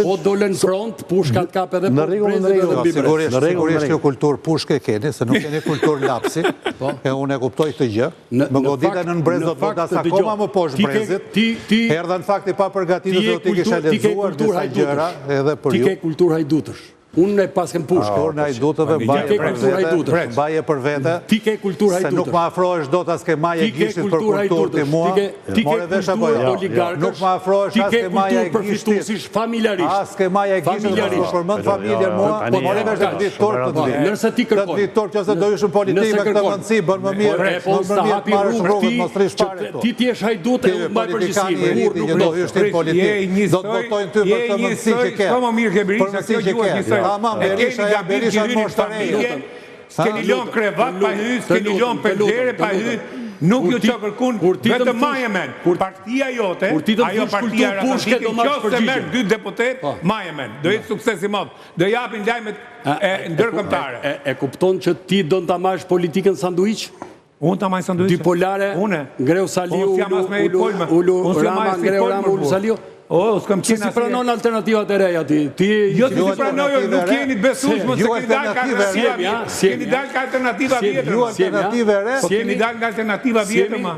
vendimit. Po dolën front, pushkat kap edhe në rregull. Sigurisht kjo kulturë pushke keni, se nuk keni kulturë lapsi, e unë e kuptoj këtë gjë. Më godita në brez do të bodas akoma më poshtë brezit, erdha në fakt i pa përgatitur se do t'i kisha lexuar disa gjëra edhe për ju. Ti ke kulturë hajdutësh. Unë e pas kem pushkë. Kulturën hajdutëve baje për vete. Ti ke kulturë hajdutësh. Se nuk ma afrohesh dot as ke maja e gishtit për kulturë ti mua. Ti ke kulturë oligarkësh. Nuk ma afrohesh as ke maja e gishtit. Familjarisht. As ke maja e gishtit për përmend familjen mua. Po more vesh të vitor të vi. Nëse ti kërkon. Të vitor që se do ishim politik me këtë rëndësi, bën më mirë. Më mirë të marrësh rrugët, mos rish fare këtu. Ti je hajdut e unë mbaj përgjegjësinë. Nuk do hysh ti politik. Do të votojnë ty për të mundësi që ke. Sa më mirë ke Berisha, kjo gjuhë njësoj. Berisha mosh të rejë. S'keni lon krevat pa hy, s'keni lon përdere pa hy, nuk ju që kërkun vetëm Majemen. Partia jote, ajo partia rakontikë, qo se merë 2 deputet, Majemen. Do jetë sukses i modë. Do japin lajmet ndërkombëtare. E kupton që ti do të amash politikën sanduiq? Unë të amaj sanduiqë. Dipolare, ngreu Saliu, ulu Rama, ngreu Rama, ulu Saliu. Si pranon alternativat e reja ti? Jo si pranoj, nuk jeni besueshëm se keni dalë ka alternativa vjetër. Keni dalë ka alternativa vjetër. Alternative re. Keni dalë nga alternativa vjetër ma.